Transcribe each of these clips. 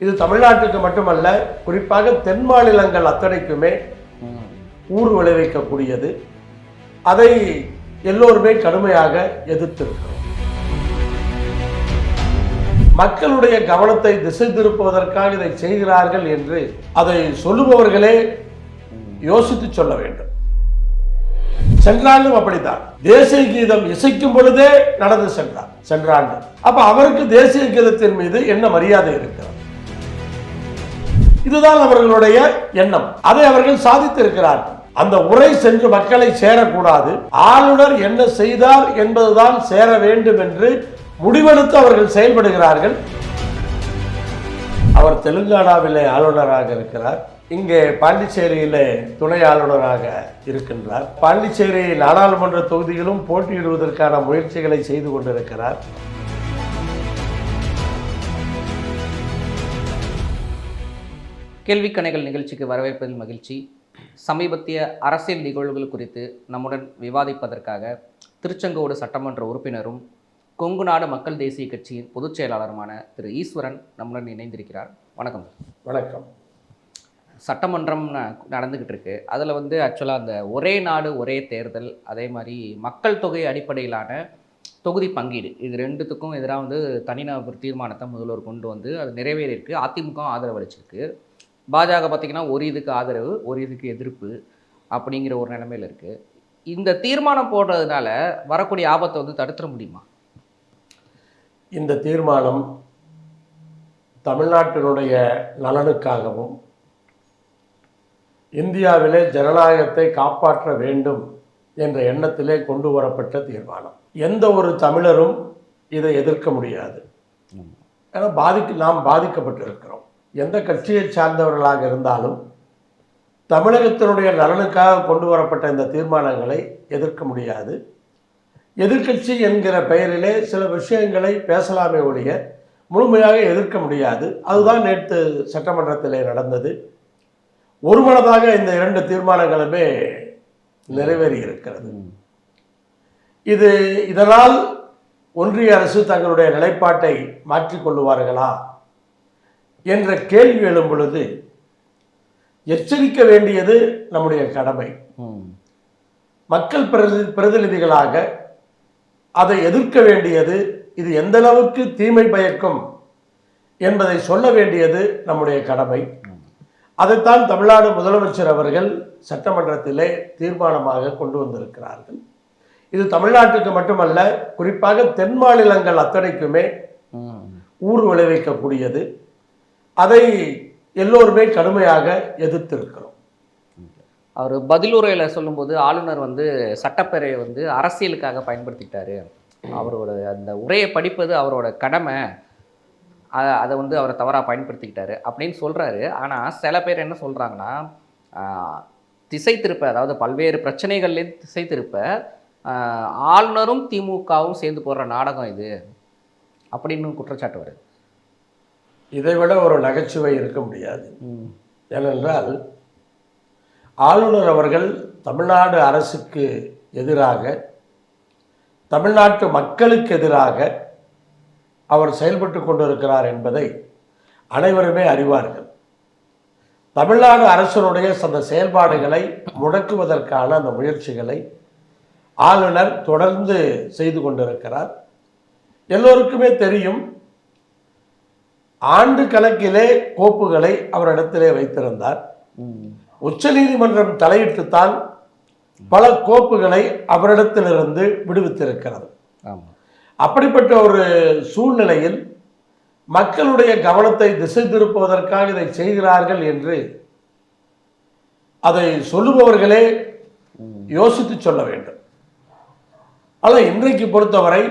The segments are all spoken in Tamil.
இது தமிழ்நாட்டுக்கு மட்டுமல்ல, குறிப்பாக தென் மாநிலங்கள் அத்தனைக்குமே ஊர் விளைவிக்கக்கூடியது. அதை எல்லோருமே கடுமையாக எதிர்த்திருக்கிறோம். மக்களுடைய கவனத்தை திசை திருப்புவதற்காக இதை செய்கிறார்கள் என்று அதை சொல்லுபவர்களே யோசித்து சொல்ல வேண்டும். சென்ற ஆண்டும் அப்படித்தான் தேசிய கீதம் இசைக்கும் பொழுதே நடந்து சென்ற ஆண்டு. அப்ப அவருக்கு தேசிய கீதத்தின் மீது என்ன மரியாதை இருக்கிறது? இதுதான் அவர்களுடைய எண்ணம். அதை அவர்கள் சாதித்திருக்கிறார்கள். அந்த உரை சென்று மக்களை சேரக்கூடாது, ஆளுநர் என்ன செய்தார் என்பதுதான் சேர வேண்டும் என்று முடிவெடுத்து அவர்கள் செயல்படுகிறார்கள். அவர் தெலுங்கானாவிலே ஆளுநராக இருக்கிறார், இங்கே பாண்டிச்சேரியிலே துணை ஆளுநராக இருக்கின்றார். பாண்டிச்சேரி நாடாளுமன்ற தொகுதியிலும் போட்டியிடுவதற்கான முயற்சிகளை செய்து கொண்டிருக்கிறார். கேள்விக்கணைகள் நிகழ்ச்சிக்கு வரவேற்பதில் மகிழ்ச்சி. சமீபத்திய அரசியல் நிகழ்வுகள் குறித்து நம்முடன் விவாதிப்பதற்காக திருச்செங்கோடு சட்டமன்ற உறுப்பினரும் கொங்கு நாடு மக்கள் தேசிய கட்சியின் பொதுச் செயலாளருமான திரு ஈஸ்வரன் நம்முடன் இணைந்திருக்கிறார். வணக்கம். வணக்கம். சட்டமன்றம் நடந்துக்கிட்டு இருக்கு. அதில் ஆக்சுவலாக அந்த ஒரே நாடு ஒரே தேர்தல், அதே மாதிரி மக்கள் தொகை அடிப்படையிலான தொகுதி பங்கீடு, இது ரெண்டுத்துக்கும் எதிராக தனிநபர் தீர்மானத்தை முதல்வர் கொண்டு அது நிறைவேறியிருக்கு. அதிமுக ஆதரவு அளிச்சிருக்கு. பாஜக பார்த்திங்கன்னா ஒரு இதுக்கு ஆதரவு, ஒரு இதுக்கு எதிர்ப்பு அப்படிங்கிற ஒரு நிலைமையில் இருக்குது. இந்த தீர்மானம் போடுறதுனால வரக்கூடிய ஆபத்தை தடுத்துட முடியுமா? இந்த தீர்மானம் தமிழ்நாட்டினுடைய நலனுக்காகவும் இந்தியாவிலே ஜனநாயகத்தை காப்பாற்ற வேண்டும் என்ற எண்ணத்திலே கொண்டு வரப்பட்ட தீர்மானம். எந்த ஒரு தமிழரும் இதை எதிர்க்க முடியாது. ஏன்னா நாம் பாதிக்கப்பட்டிருக்கிறோம். எந்த கட்சியை சார்ந்தவர்களாக இருந்தாலும் தமிழகத்தினுடைய நலனுக்காக கொண்டு வரப்பட்ட இந்த தீர்மானங்களை எதிர்க்க முடியாது. எதிர்க்கட்சி என்கிற பெயரிலே சில விஷயங்களை பேசலாமே ஒழிய முழுமையாக எதிர்க்க முடியாது. அதுதான் நேற்று சட்டமன்றத்திலே நடந்தது. ஒருமனதாக இந்த இரண்டு தீர்மானங்களுமே நிறைவேறி இருக்கிறது. இதனால் ஒன்றிய அரசு தங்களுடைய நிலைப்பாட்டை மாற்றிக்கொள்ளுவார்களா என்ற கேள்வி எழும் பொழுது எச்சரிக்க வேண்டியது நம்முடைய கடமை. மக்கள் பிரதிநிதிகளாக அதை எதிர்க்க வேண்டியது, இது எந்த அளவுக்கு தீமை பயக்கும் என்பதை சொல்ல வேண்டியது நம்முடைய கடமை. அதைத்தான் தமிழ்நாடு முதலமைச்சர் அவர்கள் சட்டமன்றத்திலே தீர்மானமாக கொண்டு வந்திருக்கிறார்கள். இது தமிழ்நாட்டுக்கு மட்டுமல்ல, குறிப்பாக தென் மாநிலங்கள் அத்தனைக்குமே ஊர் விளைவிக்கக்கூடியது. அதை எல்லோருமே கடுமையாக எதிர்த்திருக்கிறோம். அவர் பதிலுரையில் சொல்லும்போது ஆளுநர் சட்டப்பேரவையை அரசியலுக்காக பயன்படுத்திட்டாரு, அவரோட அந்த உரையை படிப்பது அவரோட கடமை, அதை அவரை தவறாக பயன்படுத்திக்கிட்டாரு அப்படின்னு சொல்கிறாரு. ஆனால் சில பேர் என்ன சொல்கிறாங்கன்னா, திசை திருப்ப, அதாவது பல்வேறு பிரச்சனைகள்லேருந்து திசை திருப்ப ஆளுநரும் திமுகவும் சேர்ந்து போடுற நாடகம் இது அப்படின்னு குற்றச்சாட்டு வருது. இதை விட ஒரு நகைச்சுவை இருக்க முடியாது. ஏனென்றால் ஆளுநர் அவர்கள் தமிழ்நாடு அரசுக்கு எதிராக, தமிழ்நாட்டு மக்களுக்கு எதிராக அவர் செயல்பட்டு கொண்டிருக்கிறார் என்பதை அனைவருமே அறிவார்கள். தமிழ்நாடு அரசினுடைய அந்த செயல்பாடுகளை முடக்குவதற்கான அந்த முயற்சிகளை ஆளுநர் தொடர்ந்து செய்து கொண்டிருக்கிறார். எல்லோருக்குமே தெரியும், ஆண்டு கணக்கிலே கோப்புகளை அவரிடத்திலே வைத்திருந்தார். உச்ச நீதிமன்றம் தலையிட்டுத்தான் பல கோப்புகளை அவரிடத்திலிருந்து விடுவித்திருக்கிறது. அப்படிப்பட்ட ஒரு சூழ்நிலையில் மக்களுடைய கவனத்தை திசை திருப்புவதற்காக இதை செய்கிறார்கள் என்று அதை சொல்லுபவர்களே யோசித்து சொல்ல வேண்டும். ஆனால் இன்றைக்கு பொறுத்தவரை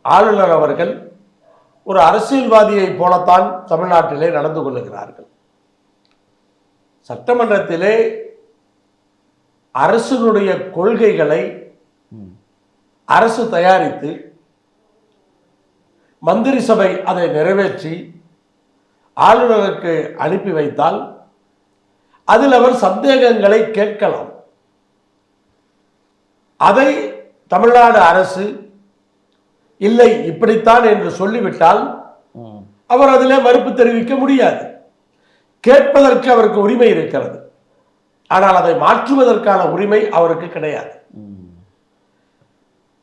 ஆளுநர் அவர்கள் ஒரு அரசியல்வாதியை போலத்தான் தமிழ்நாட்டிலே நடந்து கொள்ளுகிறார்கள். சட்டமன்றத்திலே அரசினுடைய கொள்கைகளை அரசு தயாரித்து மந்திரி சபை அதை நிறைவேற்றி ஆளுநருக்கு அனுப்பி வைத்தால் அதில் அவர் சந்தேகங்களை கேட்கலாம். அதை தமிழ்நாடு அரசு இல்லை இப்படித்தான் என்று சொல்லிவிட்டால் அவர் அதிலே மறுப்பு தெரிவிக்க முடியாது. கேட்பதற்கு அவருக்கு உரிமை இருக்கிறது, ஆனால் அதை மாற்றுவதற்கான உரிமை அவருக்கு கிடையாது.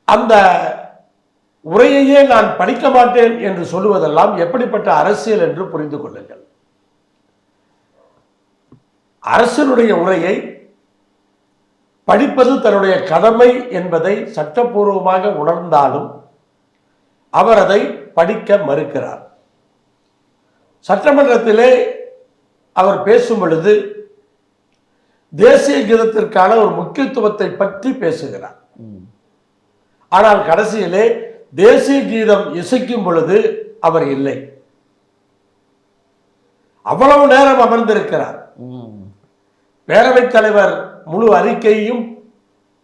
அந்த உரையையே நான் படிக்க மாட்டேன் என்று சொல்லுவதெல்லாம் எப்படிப்பட்ட அரசியல் என்று புரிந்து கொள்ளுங்கள். அரசனுடைய உரையை படிப்பது தன்னுடைய கடமை என்பதை சட்டப்பூர்வமாக உணர்ந்தாலும் அவர் அதை படிக்க மறுக்கிறார். சட்டமன்றத்திலே அவர் பேசும் பொழுது தேசிய கீதத்திற்கான ஒரு முக்கியத்துவத்தை பற்றி பேசுகிறார். ஆனால் கடைசியிலே தேசிய கீதம் இசைக்கும் பொழுது அவர் இல்லை. அவ்வளவு நேரம் அமர்ந்திருக்கிறார். பேரவைத் தலைவர் முழு அறிக்கையும்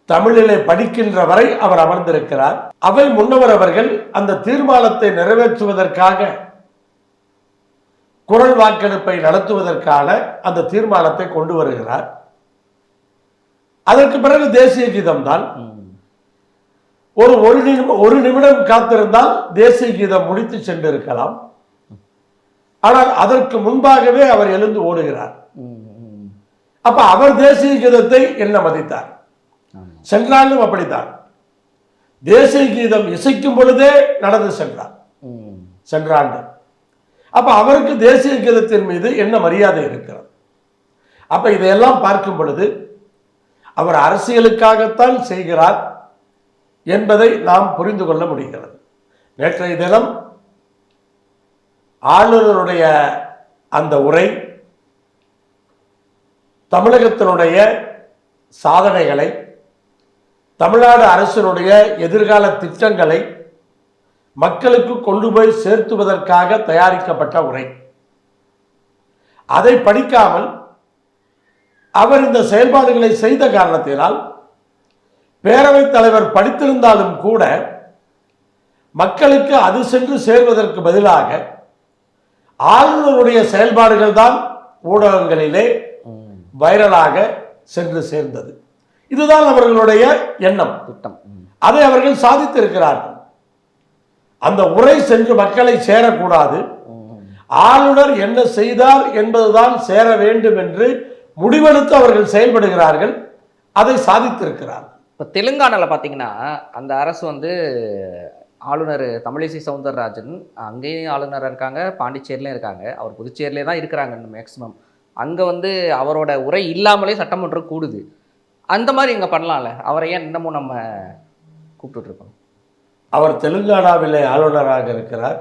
தமிழிலே படிக்கின்ற வரை அவர் அமர்ந்திருக்கிறார். அவை முன்னவர் அவர்கள் அந்த தீர்மானத்தை நிறைவேற்றுவதற்காக குரல் வாக்கெடுப்பை நடத்துவதற்கான அந்த தீர்மானத்தை கொண்டு வருகிறார். அதற்கு பிறகு தேசிய கீதம் தான். ஒரு நிமிடம் காத்திருந்தால் தேசிய கீதம் முடித்து சென்றிருக்கலாம். ஆனால் அதற்கு முன்பாகவே அவர் எழுந்து ஓடுகிறார். அப்ப அவர் தேசிய கீதத்தை என்ன மதித்தார்? சென்றாலும் அப்படித்தான். தேசிய கீதம் இசைக்கும் பொழுதே நடந்து சென்றார் சென்றாண்டு. அப்ப அவருக்கு தேசிய கீதத்தின் மீது என்ன மரியாதை இருக்கிறது? அப்ப இதையெல்லாம் பார்க்கும் பொழுது அவர் அரசியலுக்காகத்தான் செய்கிறார் என்பதை நாம் புரிந்து கொள்ள முடிகிறது. நேற்றைய தினம் ஆளுநருடைய அந்த உரை தமிழகத்தினுடைய சாதனைகளை, தமிழ்நாடு அரசினுடைய எதிர்கால திட்டங்களை மக்களுக்கு கொண்டு போய் சேர்த்துவதற்காக தயாரிக்கப்பட்ட உரை. அதை படிக்காமல் அவர் இந்த செயல்பாடுகளை செய்த காரணத்தினால் பேரவைத் தலைவர் படித்திருந்தாலும் கூட மக்களுக்கு அது சென்று சேர்வதற்கு பதிலாக ஆளுநருடைய செயல்பாடுகள் தான் ஊடகங்களிலே வைரலாக சென்று சேர்ந்தது. இதுதான் அவர்களுடைய எண்ணம், திட்டம். அதை அவர்கள் சாதித்திருக்கிறார்கள். அந்த உரை சென்று மக்களை சேரக்கூடாது, ஆளுநர் என்ன செய்தார் என்பதுதான் சேர வேண்டும் என்று முடிவெடுத்து அவர்கள் செயல்படுகிறார்கள். அதை சாதித்திருக்கிறார்கள். இப்போ தெலுங்கானாவில் பார்த்தீங்கன்னா அந்த அரசு வந்து ஆளுநர் தமிழிசை சவுந்தரராஜன் அங்கேயும் ஆளுநராக இருக்காங்க, பாண்டிச்சேரியிலையும் இருக்காங்க, அவர் புதுச்சேரியிலே தான் இருக்கிறாங்க மேக்சிமம். அங்கே வந்து அவரோட உரை இல்லாமலே சட்டமன்றம் கூடுது. அந்த மாதிரி இங்கே பண்ணலாம்ல, அவரை ஏன் இன்னமும் நம்ம கூப்பிட்டுருக்கோம்? அவர் தெலுங்கானாவிலே ஆளுநராக இருக்கிறார்,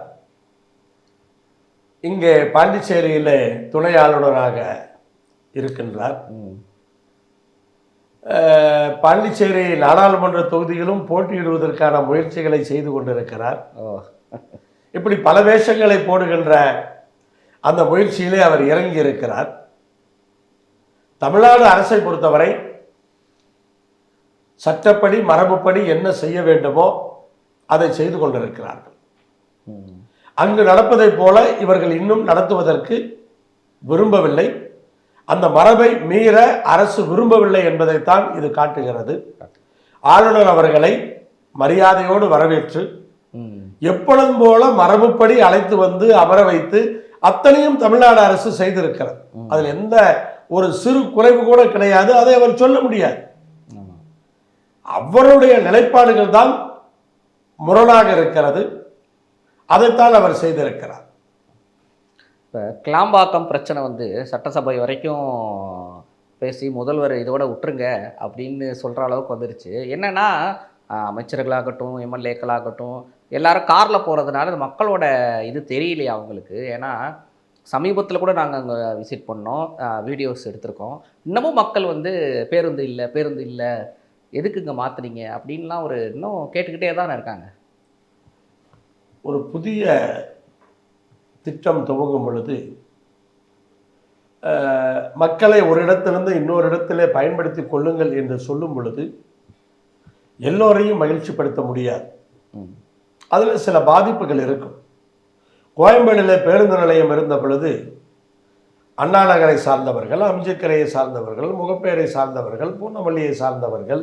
இங்கே பாண்டிச்சேரியிலே துணை ஆளுநராக இருக்கின்றார். பாண்டிச்சேரி நாடாளுமன்ற தொகுதிகளும் போட்டியிடுவதற்கான முயற்சிகளை செய்து கொண்டிருக்கிறார். இப்படி பல வேஷங்களை போடுகின்ற அந்த முயற்சியிலே அவர் இறங்கி இருக்கிறார். தமிழ்நாடு அரசை பொறுத்தவரை சட்டப்படி மரபுப்படி என்ன செய்ய வேண்டுமோ அதை செய்து கொண்டிருக்கிறார்கள். அங்கு நடப்பதை போல இவர்கள் இன்னும் நடத்துவதற்கு விரும்பவில்லை. அந்த மரபை மீற அரசு விரும்பவில்லை என்பதைத்தான் இது காட்டுகிறது. ஆளுநர் அவர்களை மரியாதையோடு வரவேற்று எப்பொழுதும் போல மரபுப்படி அழைத்து வந்து அமர வைத்து அத்தனையும் தமிழ்நாடு அரசு செய்திருக்கிறது. அதில் எந்த ஒரு சிறு குறைவு கூட கிடையாது. அதை அவர் சொல்ல முடியாது. அவருடைய நிலைப்பாடுகள் தான் முரணாக இருக்கிறது. அதைத்தான் அவர் செய்திருக்கிறார். இப்போ கிளாம்பாக்கம் பிரச்சனை வந்து சட்டசபை வரைக்கும் பேசி முதல்வர் இதோட விட்டுருங்க அப்படின்னு சொல்கிற அளவுக்கு வந்துருச்சு. என்னென்னா அமைச்சர்களாகட்டும் எம்எல்ஏக்களாகட்டும் எல்லாரும் காரில் போகிறதுனால மக்களோட இது தெரியலையா அவங்களுக்கு. ஏன்னா சமீபத்தில் கூட நாங்கள் அங்கே விசிட் பண்ணோம், வீடியோஸ் எடுத்திருக்கோம். இன்னமும் மக்கள் வந்து பேருந்து இல்லை எதுக்கு இங்கே மாற்றுறீங்க அப்படின்லாம் ஒரு இன்னும் கேட்டுக்கிட்டே தான் இருக்காங்க. ஒரு புதிய திட்டம் துவங்கும் பொழுது மக்களை ஒரு இடத்திலிருந்து இன்னொரு இடத்திலே பயன்படுத்தி கொள்ளுங்கள் என்று சொல்லும் பொழுது எல்லோரையும் மகிழ்ச்சிப்படுத்த முடியாது. அதில் சில பாதிப்புகள் இருக்கும். கோயம்பேடில் பேருந்து நிலையம் இருந்த பொழுது அண்ணா நகரை சார்ந்தவர்கள், அம்ஜிக்கரையை சார்ந்தவர்கள், முகப்பேரை சார்ந்தவர்கள், பூந்தமல்லியை சார்ந்தவர்கள்,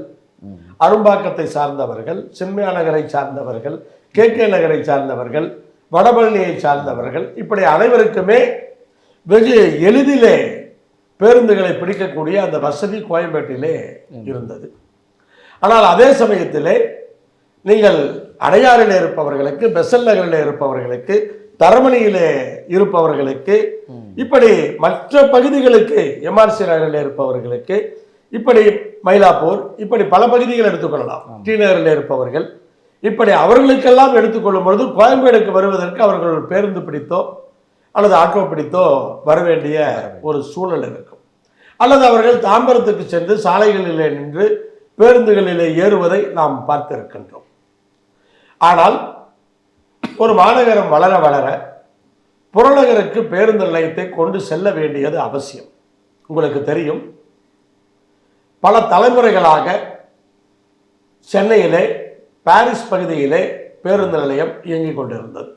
அரும்பாக்கத்தை சார்ந்தவர்கள், சின்மயா நகரை சார்ந்தவர்கள், KK நகரை சார்ந்தவர்கள், வடபழனியை சார்ந்தவர்கள், இப்படி அனைவருக்குமே வெகு எளிதிலே பேருந்துகளை பிடிக்கக்கூடிய அந்த வசதி கோயம்பேட்டிலே இருந்தது. ஆனால் அதே சமயத்திலே நீங்கள் அடையாறில் இருப்பவர்களுக்கு, பெசல் நகரில் இருப்பவர்களுக்கு, தரமணியிலே இருப்பவர்களுக்கு, இப்படி மற்ற பகுதிகளுக்கு, எம்ஆர்சி நகரில் இருப்பவர்களுக்கு, இப்படி மயிலாப்பூர், இப்படி பல பகுதிகள் எடுத்துக்கொள்ளலாம், டி நகரில் இருப்பவர்கள், இப்படி அவர்களுக்கெல்லாம் எடுத்துக்கொள்ளும் பொழுது கோயம்பேடுக்கு வருவதற்கு அவர்கள் பேருந்து பிடித்தோ அல்லது ஆட்டோ பிடித்தோ வர வேண்டிய ஒரு சூழல் இருக்கும். அல்லது அவர்கள் தாம்பரத்துக்கு சென்று சாலைகளிலே நின்று பேருந்துகளிலே ஏறுவதை நாம் பார்த்திருக்கின்றோம். ஆனால் ஒரு மாநகரம் வளர வளர புறநகருக்கு பேருந்து நிலையத்தை கொண்டு செல்ல வேண்டியது அவசியம். உங்களுக்கு தெரியும், பல தலைமுறைகளாக சென்னையிலே பாரிஸ் பகுதியிலே பேருந்து நிலையம் இயங்கிக் கொண்டிருந்தது.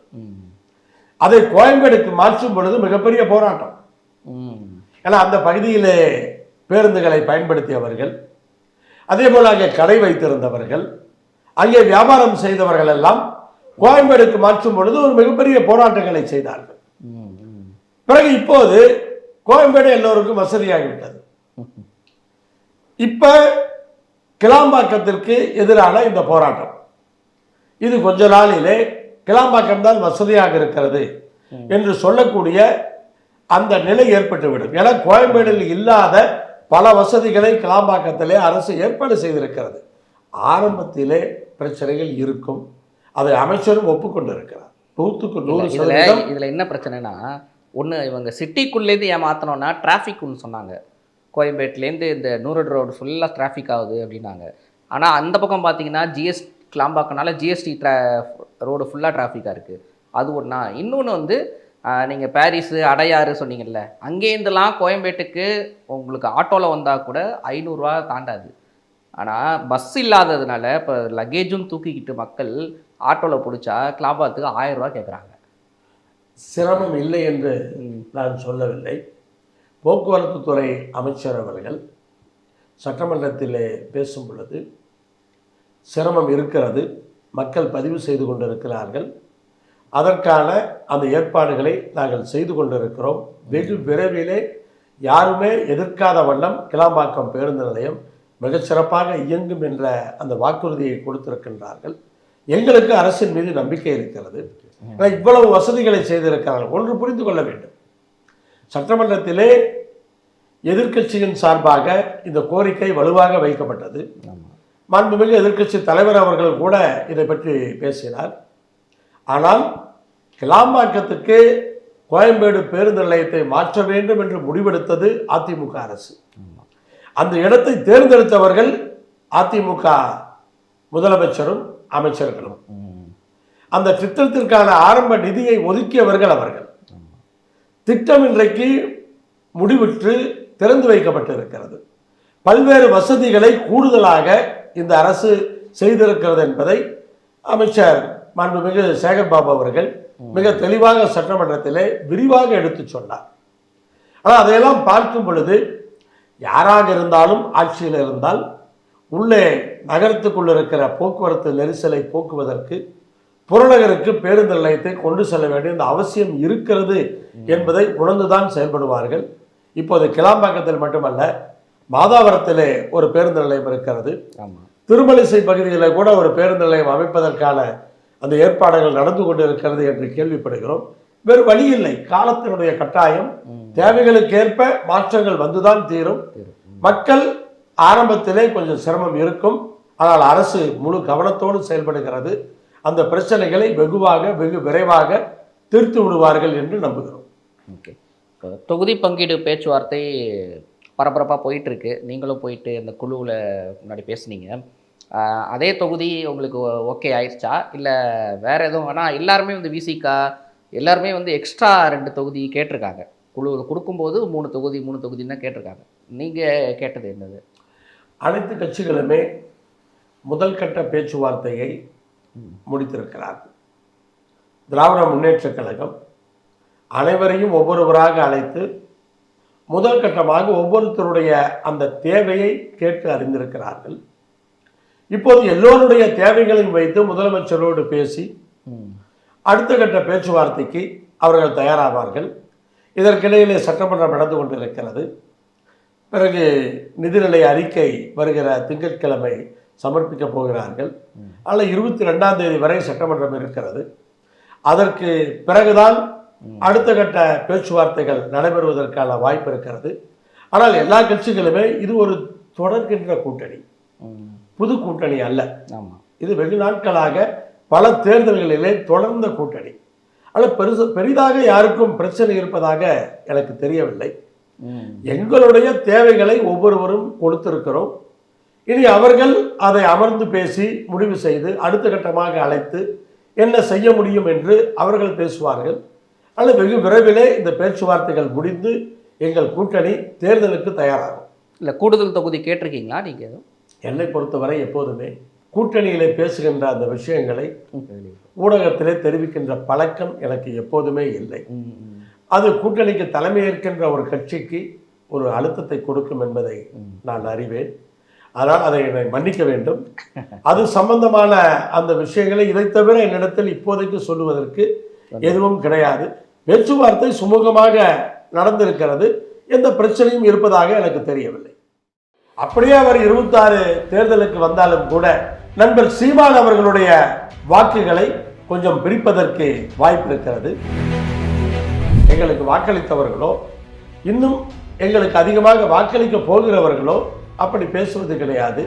அதை கோயம்பேடுக்கு மாற்றும் பொழுது மிகப்பெரிய போராட்டம். ஏன்னா அந்த பகுதியிலே பேருந்துகளை பயன்படுத்தியவர்கள், அதே போல அங்கே கடை வைத்திருந்தவர்கள், அங்கே வியாபாரம் செய்தவர்கள் எல்லாம் கோயம்பேடுக்கு மாற்றும் பொழுது ஒரு மிகப்பெரிய போராட்டங்களை செய்தார்கள். பிறகு இப்போது கோயம்பேடு எல்லோருக்கும் வசதியாகிவிட்டது. இப்ப கிளாம்பாக்கத்திற்கு எதிரான இந்த போராட்டம், இது கொஞ்ச நாளிலே கிளாம்பாக்கம் தான் வசதியாக இருக்கிறது என்று சொல்லக்கூடிய அந்த நிலை ஏற்பட்டுவிடும். ஏன்னா கோயம்பேடில் இல்லாத பல வசதிகளை கிளாம்பாக்கத்திலே அரசு ஏற்பாடு செய்திருக்கிறது. ஆரம்பத்திலே பிரச்சனைகள் இருக்கும், அதை அமைச்சரும் ஒப்புக்கொண்டிருக்கிறார். 100% இதுல என்ன பிரச்சனைனா, ஒன்று இவங்க சிட்டிக்குள்ளேருந்து ஏமாத்தணும்னா டிராஃபிக்னு சொன்னாங்க. கோயம்பேட்டிலேருந்து இந்த நூறு ரோடு ஃபுல்லாக டிராஃபிக் ஆகுது அப்படின்னாங்க. ஆனால் அந்த பக்கம் பார்த்தீங்கன்னா கிளாம்பாக்கனால ஜிஎஸ்டி ரோடு ஃபுல்லாக டிராஃபிக்காக இருக்குது. அது ஒன்றா. இன்னொன்று வந்து நீங்கள் பாரிஸு அடையாறு சொன்னீங்கல்ல, அங்கேருந்துலாம் கோயம்பேட்டுக்கு உங்களுக்கு ஆட்டோவில் வந்தால் கூட 500 ரூபா தாண்டாது. ஆனால் பஸ் இல்லாததுனால இப்போ லக்கேஜும் தூக்கிக்கிட்டு மக்கள் ஆட்டோவில் பிடிச்சா கிளாம்பாக்கத்துக்கு 1000 ரூபா கேட்குறாங்க. சிரமம் இல்லை என்று நான் சொல்லவில்லை. போக்குவரத்து துறை அமைச்சர் அவர்கள் சட்டமன்றத்திலே பேசும் பொழுது சிரமம் இருக்கிறது, மக்கள் பதிவு செய்து கொண்டிருக்கிறார்கள், அதற்கான அந்த ஏற்பாடுகளை நாங்கள் செய்து கொண்டிருக்கிறோம், வெகு விரைவிலே யாருமே எதிர்க்காத வண்ணம் கிளாம்பாக்கம் பேருந்து நிலையம் மிகச்சிறப்பாக இயங்கும் என்ற அந்த வாக்குறுதியை கொடுத்திருக்கின்றார்கள். எங்களுக்கு அரசின் மீது நம்பிக்கை இருக்கிறது. இவ்வளவு வசதிகளை செய்திருக்கிறார்கள். ஒன்று புரிந்து கொள்ள வேண்டும், சட்டமன்றத்திலே எதிர்க்கட்சியின் சார்பாக இந்த கோரிக்கை வலுவாக வைக்கப்பட்டது. மாண்புமிகு எதிர்க்கட்சி தலைவர் அவர்கள் கூட இதை பற்றி பேசினார். ஆனால் கிளாம்பாக்கத்துக்கு கோயம்பேடு பேருந்து நிலையத்தை மாற்ற வேண்டும் என்று முடிவெடுத்தது அதிமுக அரசு. அந்த இடத்தை தேர்ந்தெடுத்தவர்கள் அதிமுக முதலமைச்சரும் அமைச்சர்களும். அந்த திட்டத்திற்கான ஆரம்ப நிதியை ஒதுக்கியவர்கள் அவர்கள். திட்டம் இன்றைக்கு முடிவுற்று திறந்து வைக்கப்பட்டிருக்கிறது. பல்வேறு வசதிகளை கூடுதலாக இந்த அரசு செய்திருக்கிறது என்பதை அமைச்சர் மாண்புமிகு சேகர்பாபு அவர்கள் மிக தெளிவாக சட்டமன்றத்திலே விரிவாக எடுத்து சொன்னார். ஆனால் அதையெல்லாம் பார்க்கும் பொழுது யாராக இருந்தாலும் ஆட்சியில் இருந்தால் உள்ளே நகரத்துக்குள் இருக்கிற போக்குவரத்து நெரிசலை போக்குவதற்கு புறநகருக்கு பேருந்து நிலையத்தை கொண்டு செல்ல வேண்டிய இந்த அவசியம் இருக்கிறது என்பதை உணர்ந்துதான் செயல்படுவார்கள். இப்போது கிளாம்பாக்கத்தில் மட்டுமல்ல, மாதாவரத்திலே ஒரு பேருந்து நிலையம் இருக்கிறது, திருமலிசை பகுதியில் கூட ஒரு பேருந்து நிலையம் அமைப்பதற்கான அந்த ஏற்பாடுகள் நடந்து கொண்டு இருக்கிறது என்று கேள்விப்படுகிறோம். வேறு வழி இல்லை, காலத்தினுடைய கட்டாயம், தேவைகளுக்கேற்ப மாற்றங்கள் வந்துதான் தீரும். மக்கள் ஆரம்பத்திலே கொஞ்சம் சிரமம் இருக்கும், ஆனால் அரசு முழு கவனத்தோடு செயல்படுகிறது. அந்த பிரச்சனைகளை வெகு விரைவாக தீர்த்து விடுவார்கள் என்று நம்புகிறோம். ஓகே, தொகுதி பங்கீடு பேச்சுவார்த்தை பரபரப்பாக போயிட்டுருக்கு. நீங்களும் போயிட்டு அந்த குழுவில் முன்னாடி பேசுனீங்க. அதே தொகுதி உங்களுக்கு ஓகே ஆயிடுச்சா இல்லை வேறு எதுவும்? ஆனால் எல்லாருமே வந்து விசிகா எல்லாருமே வந்து எக்ஸ்ட்ரா 2 தொகுதி கேட்டிருக்காங்க. குழுவில் கொடுக்கும்போது 3 தொகுதின்னு தான் கேட்டிருக்காங்க. நீங்கள் கேட்டது என்னது? அனைத்து கட்சிகளுமே முதல் கட்ட பேச்சுவார்த்தையை முடித்திருக்கிறார்கள். திராவிட முன்னேற்றக் கழகம் அனைவரையும் ஒவ்வொருவராக அழைத்து முதல் கட்டமாக ஒவ்வொருத்தருடைய அந்த தேவையை கேட்டு அறிந்திருக்கிறார்கள். இப்போது எல்லோருடைய தேவைகளையும் வைத்து முதலமைச்சரோடு பேசி அடுத்த கட்ட பேச்சுவார்த்தைக்கு அவர்கள் தயாராவார்கள். இதற்கிடையிலே சட்டமன்றம் நடந்து கொண்டிருக்கிறது. பிறகு நிதிநிலை அறிக்கை வருகிற திங்கட்கிழமை சமர்ப்பிக்கப் போகிறார்கள். ஆனால் 22ஆம் தேதி வரை சட்டமன்றம் இருக்கிறது. அதற்கு பிறகுதான் அடுத்த கட்ட பேச்சுவார்த்தைகள் நடைபெறுவதற்கான வாய்ப்பு இருக்கிறது. ஆனால் எல்லா கட்சிகளுமே இது ஒரு தொடர்கின்ற கூட்டணி, புது கூட்டணி அல்ல. இது வெகு நாட்களாக பல தேர்தல்களிலே தொடர்ந்த கூட்டணி. ஆனால் பெரிதாக யாருக்கும் பிரச்சனை இருப்பதாக எனக்கு தெரியவில்லை. எங்களுடைய தேவைகளை ஒவ்வொருவரும் கொடுத்திருக்கிறோம். இனி அவர்கள் அதை அமர்ந்து பேசி முடிவு செய்து அடுத்த கட்டமாக அழைத்து என்ன செய்ய முடியும் என்று அவர்கள் பேசுவார்கள். ஆனால் வெகு விரைவிலே இந்த பேச்சுவார்த்தைகள் முடிந்து எங்கள் கூட்டணி தேர்தலுக்கு தயாராகும். இல்லை, கூடுதல் தொகுதி கேட்டிருக்கீங்களா நீங்கள் எதுவும்? என்னை பொறுத்தவரை எப்போதுமே கூட்டணியிலே பேசுகின்ற அந்த விஷயங்களை ஊடகத்திலே தெரிவிக்கின்ற பழக்கம் எனக்கு எப்போதுமே இல்லை. அது கூட்டணிக்கு தலைமையேற்கின்ற ஒரு கட்சிக்கு ஒரு அழுத்தத்தை கொடுக்கும் என்பதை நான் அறிவேன். அதனால் அதை என்னை மன்னிக்க வேண்டும். அது சம்பந்தமான அந்த விஷயங்களை இதை தவிர என்னிடத்தில் இப்போதைக்கு சொல்லுவதற்கு எதுவும் கிடையாது. பேச்சுவார்த்தை சுமூகமாக நடந்திருக்கிறது. எந்த பிரச்சனையும் இருப்பதாக எனக்கு தெரியவில்லை. அப்படியே அவர் 26 தேர்தலுக்கு வந்தாலும் கூட நண்பர் சீமான் அவர்களுடைய வாக்குகளை கொஞ்சம் பிரிப்பதற்கு வாய்ப்பு இருக்கிறது. எங்களுக்கு வாக்களித்தவர்களோ இன்னும் எங்களுக்கு அதிகமாக வாக்களிக்க போகிறவர்களோ அப்படி பேசுவது கிடையாது.